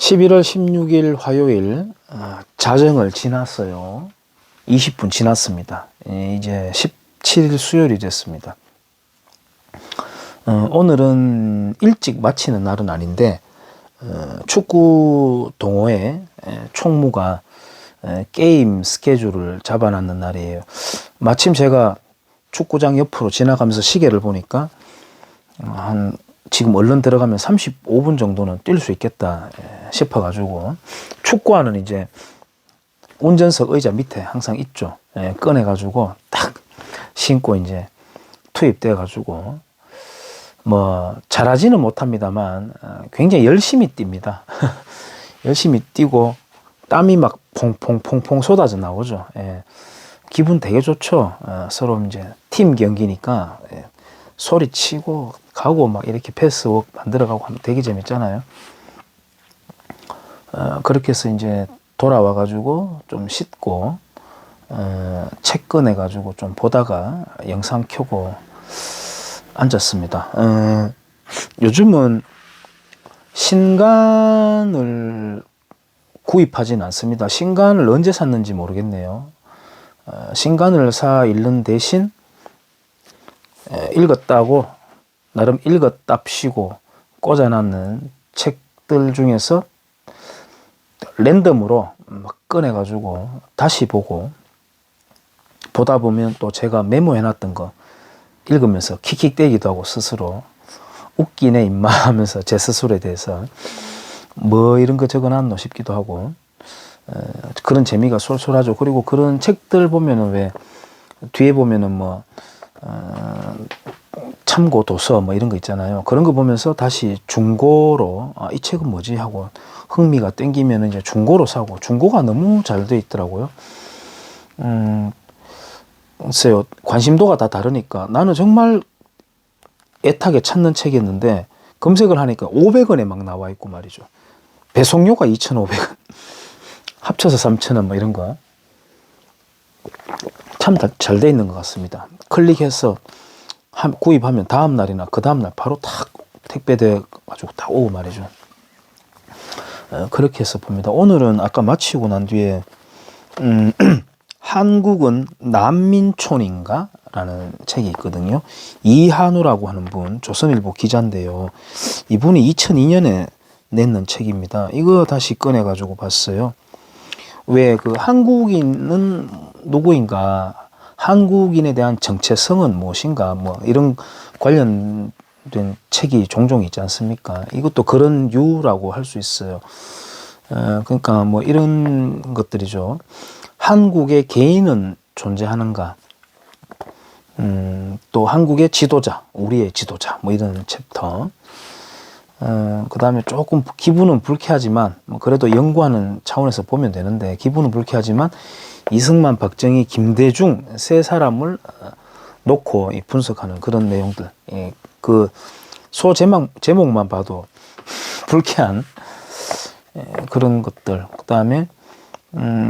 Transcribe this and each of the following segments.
11월 16일 화요일 자정을 지났어요. 20분 지났습니다. 이제 17일 수요일이 됐습니다. 오늘은 일찍 마치는 날은 아닌데 축구 동호회 총무가 게임 스케줄을 잡아놨는 날이에요. 마침 제가 축구장 옆으로 지나가면서 시계를 보니까 지금 얼른 들어가면 35분 정도는 뛸 수 있겠다 싶어가지고, 축구화는 이제 운전석 의자 밑에 항상 있죠. 꺼내가지고 딱 신고 이제 투입돼가지고, 뭐 잘하지는 못합니다만 굉장히 열심히 뜁니다. 열심히 뛰고 땀이 막 퐁퐁퐁퐁 쏟아져 나오죠. 기분 되게 좋죠. 서로 이제 팀 경기니까 소리치고 가고 막 이렇게 패스워크 만들어가고 하면 되게 재밌잖아요. 그렇게 해서 이제 돌아와가지고 좀 씻고 책 꺼내가지고 좀 보다가 영상 켜고 앉았습니다. 요즘은 신간을 구입하진 않습니다. 신간을 언제 샀는지 모르겠네요. 신간을 사 읽는 대신 읽었다고 나름 읽었답시고 꽂아놨는 책들 중에서 랜덤으로 막 꺼내가지고 다시 보고, 보다 보면 또 제가 메모해놨던 거 읽으면서 킥킥대기도 하고 스스로 웃기네 임마 하면서 제 스스로에 대해서 뭐 이런 거 적어놨노 싶기도 하고, 그런 재미가 쏠쏠하죠. 그리고 그런 책들 보면은 왜 뒤에 보면은 뭐 참고 도서 뭐 이런 거 있잖아요. 그런 거 보면서 다시 중고로 이 책은 뭐지 하고 흥미가 땡기면 이제 중고로 사고, 중고가 너무 잘 돼 있더라고요. 글쎄요, 관심도가 다 다르니까 나는 정말 애타게 찾는 책이었는데 검색을 하니까 500원에 막 나와 있고 말이죠. 배송료가 2,500원, 합쳐서 3,000원 뭐 이런 거 참 잘 돼 있는 것 같습니다. 클릭해서 구입하면 다음 날이나 그 다음 날 바로 탁 택배돼 가지고 다 오고 말이죠. 그렇게 해서 봅니다. 오늘은 아까 마치고 난 뒤에 한국은 난민촌인가? 라는 책이 있거든요. 이한우라고 하는 분, 조선일보 기자인데요. 이분이 2002년에 냈는 책입니다. 이거 다시 꺼내가지고 봤어요. 왜 그 한국인은 누구인가? 한국인에 대한 정체성은 무엇인가? 뭐 이런 관련된 책이 종종 있지 않습니까? 이것도 그런 유라고 할 수 있어요. 그러니까 뭐 이런 것들이죠. 한국의 개인은 존재하는가? 또 한국의 지도자, 우리의 지도자, 뭐 이런 챕터. 그 다음에 조금 기분은 불쾌하지만, 뭐 그래도 연구하는 차원에서 보면 되는데, 기분은 불쾌하지만, 이승만, 박정희, 김대중 세 사람을 놓고 분석하는 그런 내용들. 그 제목만 봐도 불쾌한 그런 것들. 그 다음에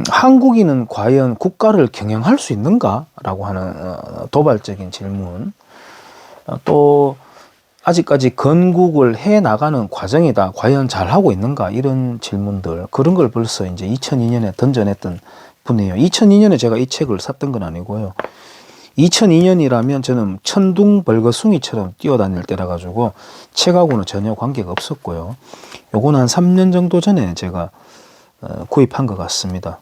한국인은 과연 국가를 경영할 수 있는가? 라고 하는 도발적인 질문. 또 아직까지 건국을 해나가는 과정이다. 과연 잘하고 있는가? 이런 질문들. 그런 걸 벌써 이제 2002년에 던져냈던 분이에요. 2002년에 제가 이 책을 샀던 건 아니고요. 2002년이라면 저는 천둥 벌거숭이처럼 뛰어다닐 때라 가지고 책하고는 전혀 관계가 없었고요. 요거는 한 3년 정도 전에 제가 구입한 것 같습니다.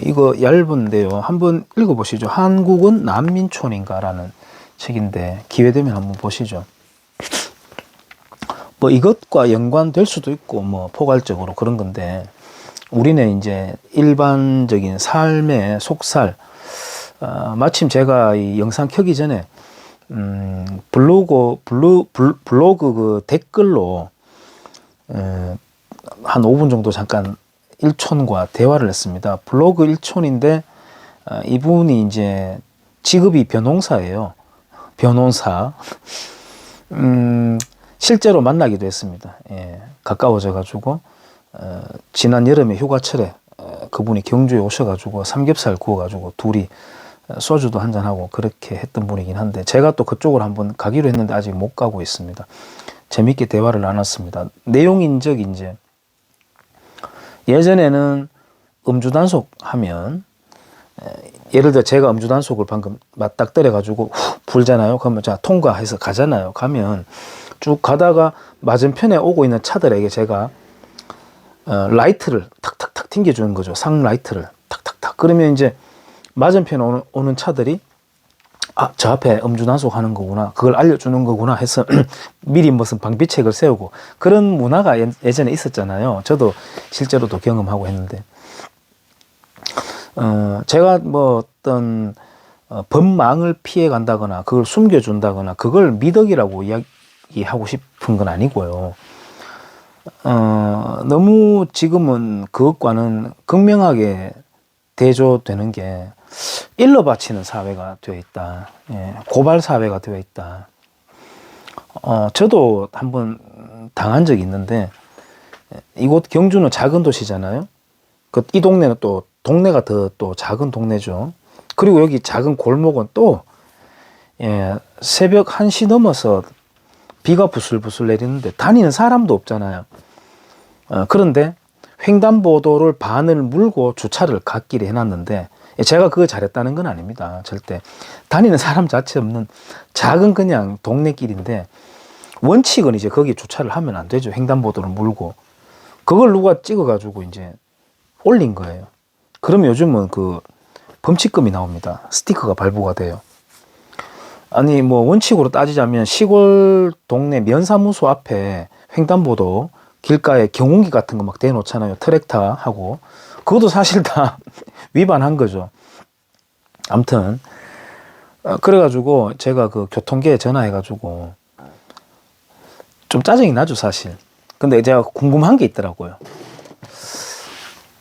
이거 얇은데요. 한번 읽어보시죠. 한국은 난민촌인가? 라는 책인데 기회되면 한번 보시죠. 뭐 이것과 연관될 수도 있고 뭐 포괄적으로 그런 건데, 우리는 이제 일반적인 삶의 속살, 마침 제가 이 영상 켜기 전에 블로그 그 댓글로 한 5분 정도 잠깐 일촌과 대화를 했습니다. 블로그 일촌인데 이분이 이제 직업이 변호사예요. 변호사. 실제로 만나기도 했습니다. 가까워져 가지고 지난 여름에 휴가철에 그분이 경주에 오셔가지고 삼겹살 구워가지고 둘이 소주도 한잔하고 그렇게 했던 분이긴 한데, 제가 또 그쪽으로 한번 가기로 했는데 아직 못 가고 있습니다. 재밌게 대화를 나눴습니다. 내용인적 이제 예전에는 음주 단속 하면, 예를 들어 제가 음주 단속을 방금 맞닥뜨려 가지고 훅 불잖아요. 그러면 자 통과해서 가잖아요. 가면 쭉 가다가 맞은편에 오고 있는 차들에게 제가 라이트를 탁탁탁 튕겨주는 거죠. 상 라이트를 탁탁탁. 그러면 이제 맞은편에 오는 차들이 아, 저 앞에 음주 단속 하는 거구나. 그걸 알려주는 거구나 해서 미리 무슨 방비책을 세우고 그런 문화가 예전에 있었잖아요. 저도 실제로도 경험하고 했는데. 제가 뭐 어떤 법망을 피해 간다거나 그걸 숨겨준다거나 그걸 미덕이라고 이야기하고 싶은 건 아니고요. 너무 지금은 그것과는 극명하게 대조되는 게 일러 바치는 사회가 되어 있다. 예, 고발 사회가 되어 있다. 저도 한번 당한 적이 있는데 이곳 경주는 작은 도시잖아요. 이 동네는 또 동네가 또 작은 동네죠. 그리고 여기 작은 골목은 또 새벽 1시 넘어서 비가 부슬부슬 내리는데 다니는 사람도 없잖아요. 그런데 횡단보도를 반을 물고 주차를 갓길에 해놨는데 제가 그거 잘했다는 건 아닙니다. 절대. 다니는 사람 자체 없는 작은 그냥 동네 길인데 원칙은 이제 거기 주차를 하면 안 되죠. 횡단보도를 물고. 그걸 누가 찍어가지고 이제 올린 거예요. 그럼 요즘은 그 범칙금이 나옵니다. 스티커가 발부가 돼요. 아니 뭐 원칙으로 따지자면 시골 동네 면사무소 앞에 횡단보도 길가에 경운기 같은 거 막 대놓잖아요. 트랙터하고. 그것도 사실 다 위반한 거죠. 아무튼 그래가지고 제가 그 교통계에 전화해가지고 좀 짜증이 나죠 사실. 근데 제가 궁금한 게 있더라고요.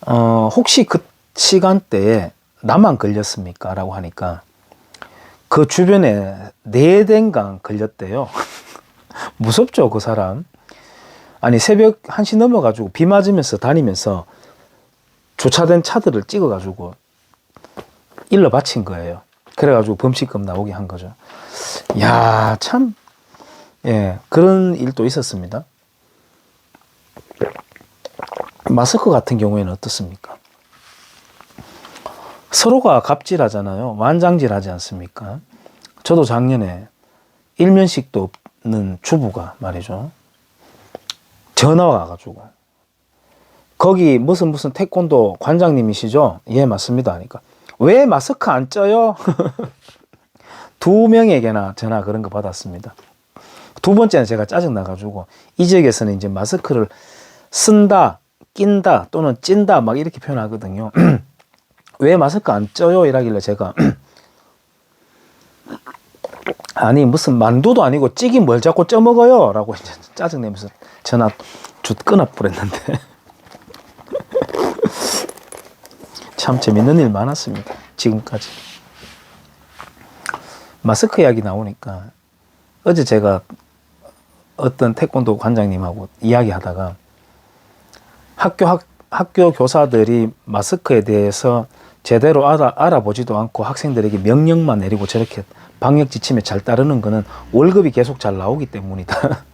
혹시 그 시간대에 나만 걸렸습니까? 라고 하니까 그 주변에 4대인가 걸렸대요. 무섭죠 그 사람. 아니 새벽 1시 넘어가지고 비 맞으면서 다니면서 주차된 차들을 찍어가지고 일러 바친 거예요. 그래가지고 범칙금 나오게 한 거죠. 야, 참, 예, 그런 일도 있었습니다. 마스크 같은 경우에는 어떻습니까? 서로가 갑질하잖아요. 완장질하지 않습니까? 저도 작년에 일면식도 없는 주부가 말이죠. 전화가 와가지고 거기 무슨 태권도 관장님이시죠? 예, 맞습니다. 하니까 왜 마스크 안 쪄요? 2명에게나 전화 그런 거 받았습니다. 두 번째는 제가 짜증나가지고 이 지역에서는 이제 마스크를 쓴다, 낀다 또는 찐다 막 이렇게 표현하거든요. 왜 마스크 안 쪄요? 이라길래 제가 아니 무슨 만두도 아니고 찌기 뭘 자꾸 쪄먹어요? 라고 이제 짜증내면서 전화 끊어버렸는데 참 재밌는 일 많았습니다. 지금까지. 마스크 이야기 나오니까 어제 제가 어떤 태권도 관장님하고 이야기하다가 학교 교사들이 마스크에 대해서 제대로 알아보지도 않고 학생들에게 명령만 내리고 저렇게 방역 지침에 잘 따르는 거는 월급이 계속 잘 나오기 때문이다.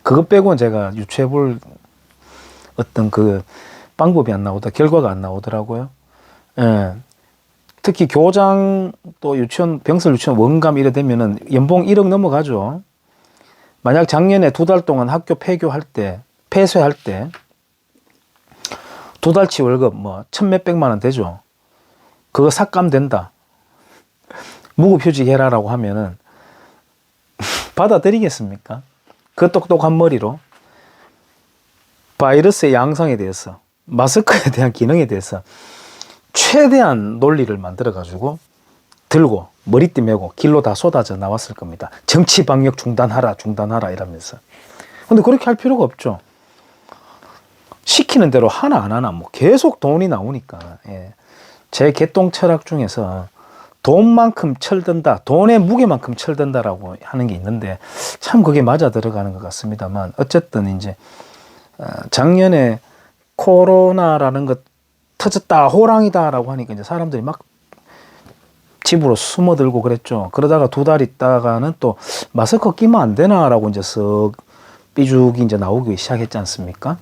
그것 빼고는 제가 유추해볼 어떤 그 방법이 안 나오다, 결과가 안 나오더라고요. 예. 특히 교장 또 유치원, 병설 유치원 원감 이래 되면은 연봉 1억 넘어가죠. 만약 작년에 2달 동안 학교 폐교할 때, 폐쇄할 때, 2달치 월급 뭐 1,몇백만 원 되죠. 그거 삭감된다. 무급휴직 해라라고 하면은 받아들이겠습니까? 그 똑똑한 머리로 바이러스의 양상에 대해서, 마스크에 대한 기능에 대해서 최대한 논리를 만들어가지고 들고 머리띠 메고 길로 다 쏟아져 나왔을 겁니다. 정치 방역 중단하라 이러면서. 근데 그렇게 할 필요가 없죠. 시키는 대로 하나 안 하나 뭐 계속 돈이 나오니까. 예. 제 개똥 철학 중에서 돈만큼 철든다, 돈의 무게만큼 철든다라고 하는 게 있는데 참 그게 맞아 들어가는 것 같습니다만 어쨌든 이제 작년에 코로나라는 것 터졌다, 호랑이다라고 하니까 이제 사람들이 막 집으로 숨어들고 그랬죠. 그러다가 2달 있다가는 또 마스크 끼면 안 되나라고 이제 쓱 삐죽이 이제 나오기 시작했지 않습니까?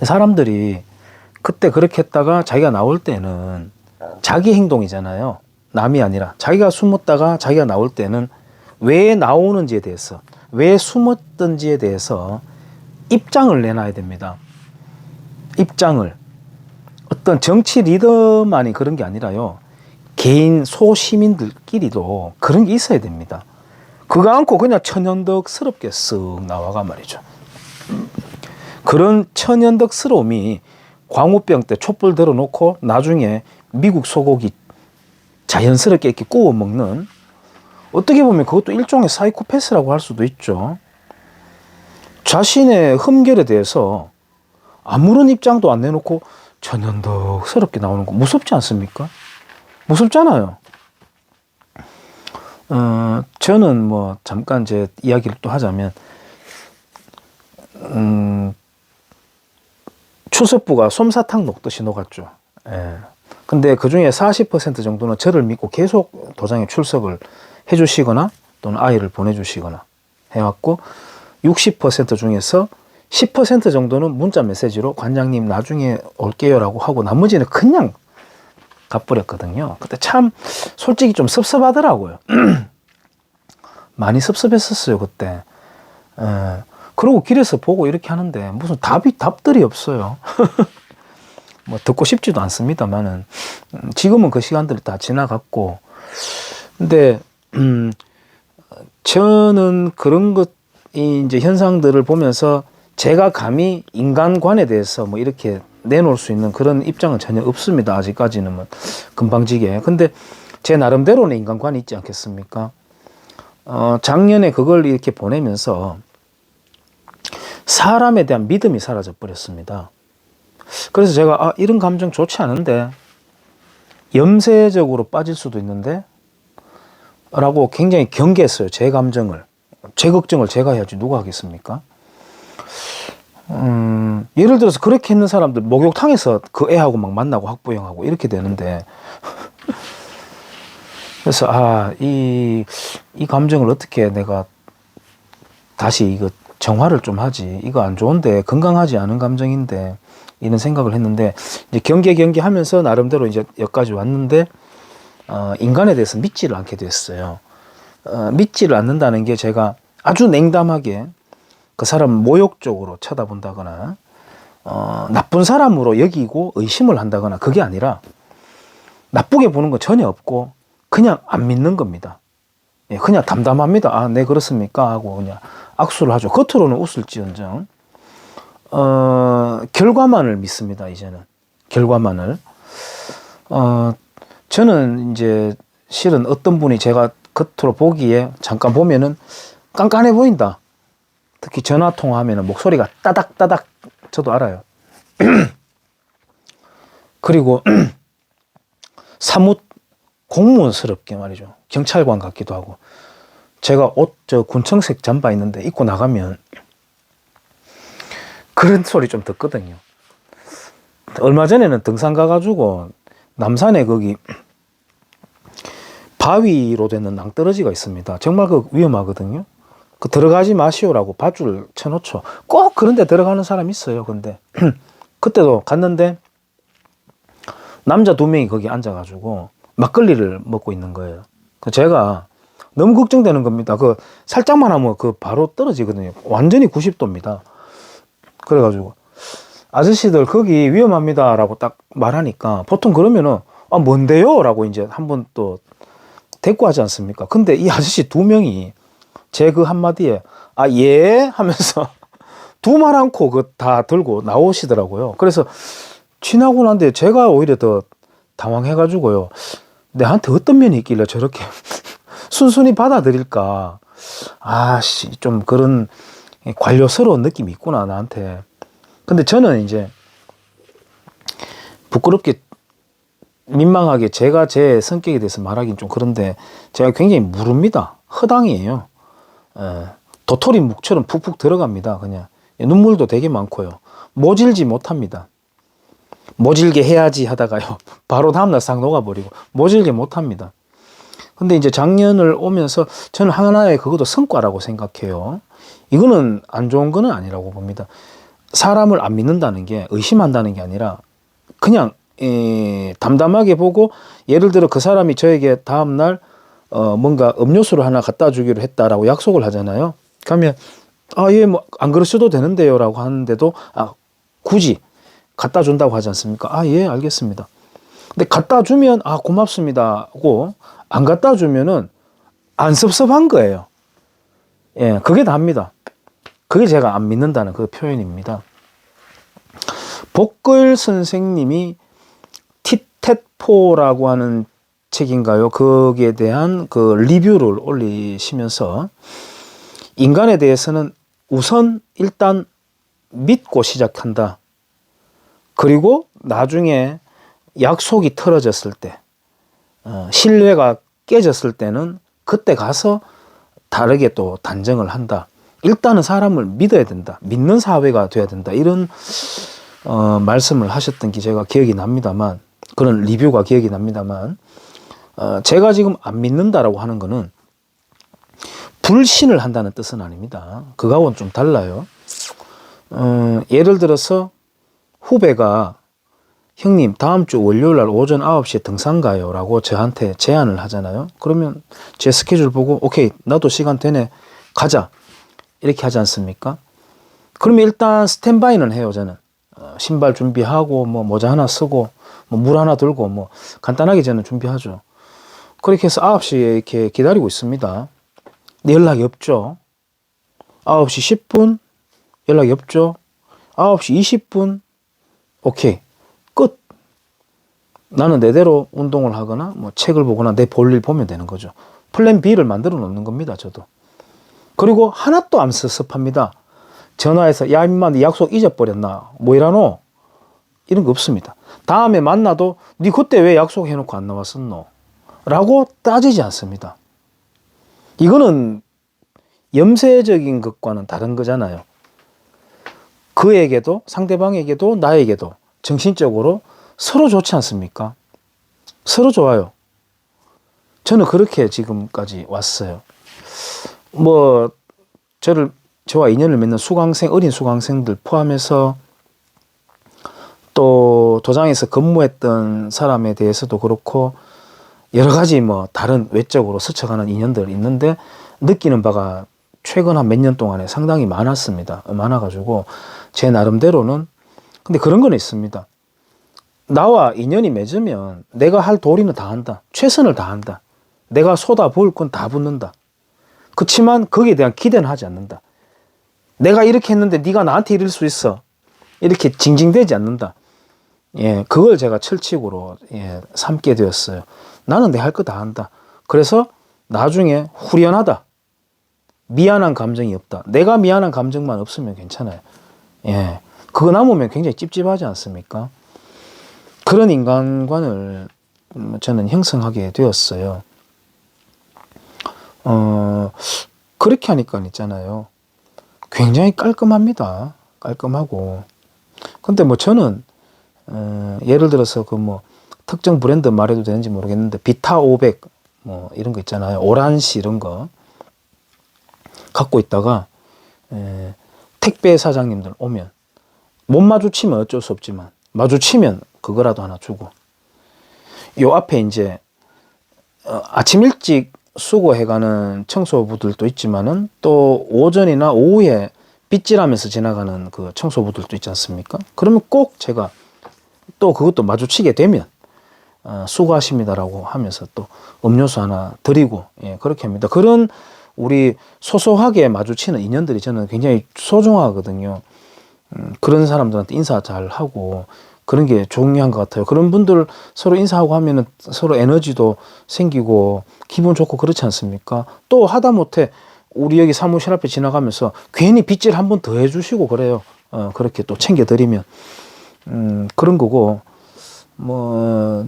사람들이 그때 그렇게 했다가 자기가 나올 때는 자기 행동이잖아요. 남이 아니라 자기가 숨었다가 자기가 나올 때는 왜 나오는지에 대해서, 왜 숨었던지에 대해서 입장을 내놔야 됩니다. 입장을. 어떤 정치 리더만이 그런 게 아니라요. 개인 소시민들끼리도 그런 게 있어야 됩니다. 그거 않고 그냥 천연덕스럽게 쓱 나와가 말이죠. 그런 천연덕스러움이 광우병 때 촛불 들어놓고 나중에 미국 소고기 자연스럽게 이렇게 구워 먹는, 어떻게 보면 그것도 일종의 사이코패스라고 할 수도 있죠. 자신의 흠결에 대해서 아무런 입장도 안 내놓고 천연덕스럽게 나오는 거 무섭지 않습니까? 무섭잖아요. 저는 뭐 잠깐 제 이야기를 또 하자면, 추석부가 솜사탕 녹듯이 녹았죠. 예. 근데 그 중에 40% 정도는 저를 믿고 계속 도장에 출석을 해주시거나 또는 아이를 보내주시거나 해왔고, 60% 중에서 10% 정도는 문자 메시지로 관장님 나중에 올게요라고 하고 나머지는 그냥 가버렸거든요. 그때 참 솔직히 좀 섭섭하더라고요. 많이 섭섭했었어요 그때. 그러고 길에서 보고 이렇게 하는데 무슨 답들이 없어요. 뭐 듣고 싶지도 않습니다만은 지금은 그 시간들이 다 지나갔고, 근데 저는 그런 것이 이제 현상들을 보면서 제가 감히 인간관에 대해서 뭐 이렇게 내놓을 수 있는 그런 입장은 전혀 없습니다. 아직까지는 뭐 금방지게. 근데 제 나름대로는 인간관이 있지 않겠습니까? 작년에 그걸 이렇게 보내면서 사람에 대한 믿음이 사라져 버렸습니다. 그래서 제가 이런 감정 좋지 않은데, 염세적으로 빠질 수도 있는데 라고 굉장히 경계했어요. 제 감정을. 제 걱정을 제가 해야지 누가 하겠습니까? 예를 들어서 그렇게 있는 사람들 목욕탕에서 그 애하고 막 만나고 학부형하고 이렇게 되는데 그래서 이 감정을 어떻게 내가 다시 이거 정화를 좀 하지, 이거 안 좋은데, 건강하지 않은 감정인데, 이런 생각을 했는데, 이제 경계하면서 나름대로 이제 여기까지 왔는데, 인간에 대해서 믿지를 않게 됐어요. 믿지를 않는다는 게 제가 아주 냉담하게 그 사람 모욕적으로 쳐다본다거나, 나쁜 사람으로 여기고 의심을 한다거나, 그게 아니라 나쁘게 보는 거 전혀 없고 그냥 안 믿는 겁니다. 예, 그냥 담담합니다. 네 그렇습니까? 하고 그냥 악수를 하죠. 겉으로는 웃을지언정 결과만을 믿습니다. 이제는 결과만을. 저는 이제 실은 어떤 분이 제가 겉으로 보기에 잠깐 보면은 깐깐해 보인다. 특히 전화 통화하면은 목소리가 따닥따닥, 저도 알아요. 그리고 사뭇 공무원스럽게 말이죠. 경찰관 같기도 하고. 제가 군청색 잠바 있는데 입고 나가면 그런 소리 좀 듣거든요. 얼마 전에는 등산 가가지고 남산에 거기 바위로 되는 낭떠러지가 있습니다. 정말 그 위험하거든요. 그 들어가지 마시오라고 밧줄 쳐놓죠. 꼭 그런 데 들어가는 사람 있어요. 근데 그때도 갔는데 남자 2명이 거기 앉아가지고 막걸리를 먹고 있는 거예요. 제가 너무 걱정되는 겁니다. 그 살짝만 하면 그 바로 떨어지거든요. 완전히 90도입니다. 그래가지고 아저씨들 거기 위험합니다 라고 딱 말하니까 보통 그러면은 뭔데요? 라고 이제 한번 또 대꾸하지 않습니까? 근데 이 아저씨 2명이 제 그 한마디에 예 하면서 두 말 않고 그 다 들고 나오시더라고요. 그래서 지나고 난데 제가 오히려 더 당황해가지고요. 내한테 어떤 면이 있길래 저렇게 순순히 받아들일까. 좀 그런 관료스러운 느낌이 있구나 나한테. 근데 저는 이제 부끄럽게 민망하게 제가 제 성격에 대해서 말하긴 좀 그런데 제가 굉장히 무릅니다. 허당이에요. 도토리 묵처럼 푹푹 들어갑니다. 그냥 눈물도 되게 많고요. 모질지 못합니다. 모질게 해야지 하다가요 바로 다음날 싹 녹아버리고 모질게 못합니다. 근데 이제 작년을 오면서 저는 하나의 그것도 성과라고 생각해요. 이거는 안 좋은 거는 아니라고 봅니다. 사람을 안 믿는다는 게 의심한다는 게 아니라 그냥 담담하게 보고, 예를 들어 그 사람이 저에게 다음날 뭔가 음료수를 하나 갖다 주기로 했다라고 약속을 하잖아요. 그러면 예, 뭐 안 그러셔도 되는데요라고 하는데도 굳이 갖다 준다고 하지 않습니까? 예, 알겠습니다. 근데 갖다 주면 고맙습니다 하고, 안 갖다 주면은 안 섭섭한 거예요. 예, 그게 답니다. 그게 제가 안 믿는다는 그 표현입니다. 복글 선생님이 티텟포라고 하는 책인가요? 거기에 대한 그 리뷰를 올리시면서, 인간에 대해서는 우선 일단 믿고 시작한다. 그리고 나중에 약속이 틀어졌을 때, 신뢰가 깨졌을 때는 그때 가서 다르게 또 단정을 한다. 일단은 사람을 믿어야 된다. 믿는 사회가 돼야 된다. 이런 말씀을 하셨던 게 제가 기억이 납니다만, 그런 리뷰가 기억이 납니다만, 제가 지금 안 믿는다라고 하는 거는 불신을 한다는 뜻은 아닙니다. 그거하고는 좀 달라요. 예를 들어서 후배가 형님 다음 주 월요일날 오전 9시에 등산 가요 라고 저한테 제안을 하잖아요. 그러면 제 스케줄 보고 오케이, 나도 시간 되네, 가자, 이렇게 하지 않습니까? 그러면 일단 스탠바이는 해요. 저는 신발 준비하고 뭐 모자 하나 쓰고 뭐 물 하나 들고 뭐 간단하게 저는 준비하죠. 그렇게 해서 9시에 이렇게 기다리고 있습니다. 근데 연락이 없죠. 9시 10분 연락이 없죠. 9시 20분 오케이, 끝. 나는 내대로 운동을 하거나 뭐 책을 보거나 내 볼일 보면 되는 거죠. 플랜 B를 만들어 놓는 겁니다. 저도. 그리고 하나도 안 섭섭합니다. 전화해서 야 임마 네 약속 잊어버렸나, 뭐 이라노, 이런 거 없습니다. 다음에 만나도 네 그때 왜 약속해놓고 안 나왔었노 라고 따지지 않습니다. 이거는 염세적인 것과는 다른 거잖아요. 그에게도 상대방에게도 나에게도 정신적으로 서로 좋지 않습니까? 서로 좋아요. 저는 그렇게 지금까지 왔어요. 뭐 저와 인연을 맺는 어린 수강생들 포함해서 또 도장에서 근무했던 사람에 대해서도 그렇고, 여러 가지 뭐 다른 외적으로 스쳐가는 인연들 있는데, 느끼는 바가 최근 한 몇 년 동안에 상당히 많아가지고 제 나름대로는, 근데 그런 건 있습니다. 나와 인연이 맺으면 내가 할 도리는 다 한다. 최선을 다한다. 내가 쏟아부을 건 다 붓는다. 그렇지만 거기에 대한 기대는 하지 않는다. 내가 이렇게 했는데 네가 나한테 이럴 수 있어, 이렇게 징징대지 않는다. 예, 그걸 제가 철칙으로 삼게 되었어요. 나는 내 할 거 다 한다. 그래서 나중에 후련하다, 미안한 감정이 없다. 내가 미안한 감정만 없으면 괜찮아요. 예, 그거 남으면 굉장히 찝찝하지 않습니까? 그런 인간관을 저는 형성하게 되었어요. 그렇게 하니까 있잖아요, 굉장히 깔끔합니다. 깔끔하고. 근데 뭐 저는 예를 들어서 그 뭐 특정 브랜드 말해도 되는지 모르겠는데 비타 500 뭐 이런 거 있잖아요. 오란시 이런 거 갖고 있다가 택배 사장님들 오면 못 마주치면 어쩔 수 없지만 마주치면 그거라도 하나 주고, 요 앞에 이제 아침 일찍 수고해가는 청소부들도 있지만은 또 오전이나 오후에 빗질하면서 지나가는 그 청소부들도 있지 않습니까? 그러면 꼭 제가 또 그것도 마주치게 되면 수고하십니다라고 하면서 또 음료수 하나 드리고, 그렇게 합니다. 그런 우리 소소하게 마주치는 인연들이 저는 굉장히 소중하거든요. 그런 사람들한테 인사 잘 하고 그런 게 중요한 것 같아요. 그런 분들 서로 인사하고 하면은 서로 에너지도 생기고 기분 좋고 그렇지 않습니까? 또 하다못해 우리 여기 사무실 앞에 지나가면서 괜히 빗질 한 번 더 해주시고 그래요. 그렇게 또 챙겨드리면 그런 거고, 뭐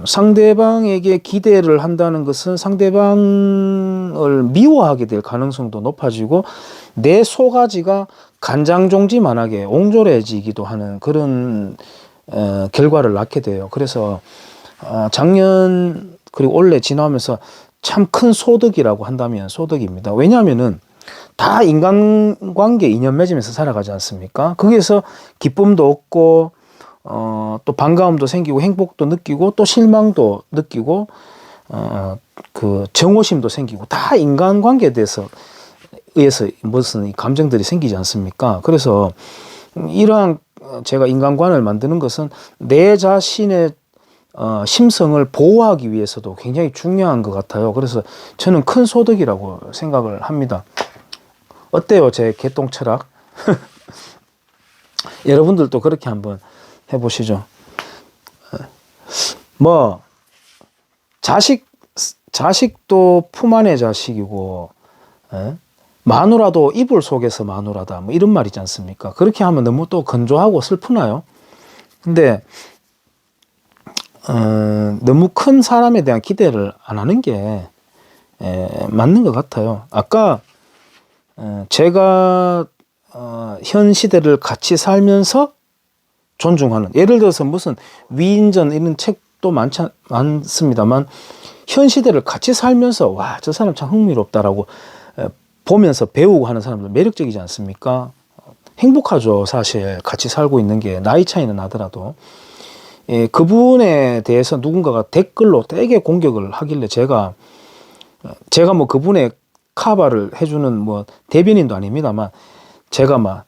상대방에게 기대를 한다는 것은 상대방을 미워하게 될 가능성도 높아지고 내 소가지가 간장종지만하게 옹졸해지기도 하는 그런 결과를 낳게 돼요. 그래서 작년 그리고 올해 지나면서 참 큰 소득이라고 한다면 소득입니다. 왜냐하면은 다 인간관계 인연 맺으면서 살아가지 않습니까? 거기에서 기쁨도 얻고 또 반가움도 생기고 행복도 느끼고 또 실망도 느끼고 그 정오심도 생기고 다 인간관계에 대해서 의해서 무슨 감정들이 생기지 않습니까? 그래서 이러한 제가 인간관을 만드는 것은 내 자신의 심성을 보호하기 위해서도 굉장히 중요한 것 같아요. 그래서 저는 큰 소득이라고 생각을 합니다. 어때요? 제 개똥 철학? 여러분들도 그렇게 한번 해보시죠. 뭐 자식도 품 안의 자식이고 마누라도 이불 속에서 마누라다 뭐 이런 말 있지 않습니까? 그렇게 하면 너무 또 건조하고 슬프나요? 근데 너무 큰 사람에 대한 기대를 안 하는 게 맞는 것 같아요. 아까 제가 현 시대를 같이 살면서 존중하는, 예를 들어서 무슨 위인전 이런 책도 많습니다만 현 시대를 같이 살면서 와, 저 사람 참 흥미롭다라고 보면서 배우고 하는 사람들 매력적이지 않습니까? 행복하죠. 사실 같이 살고 있는 게 나이 차이는 나더라도. 그분에 대해서 누군가가 댓글로 되게 공격을 하길래 제가 뭐 그분의 카바를 해주는 뭐 대변인도 아닙니다만 제가 막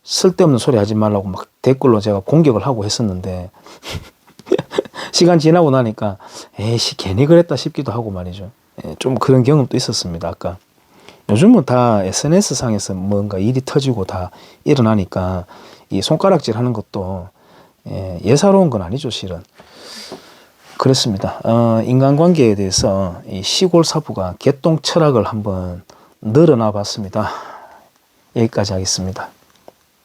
쓸데없는 소리 하지 말라고 막 댓글로 제가 공격을 하고 했었는데 시간 지나고 나니까 에이씨 괜히 그랬다 싶기도 하고 말이죠. 좀 그런 경험도 있었습니다. 아까 요즘은 다 SNS 상에서 뭔가 일이 터지고 다 일어나니까 이 손가락질 하는 것도 예사로운 건 아니죠, 실은. 그렇습니다. 인간관계에 대해서 이 시골 사부가 개똥 철학을 한번 늘어놔 봤습니다. 여기까지 하겠습니다.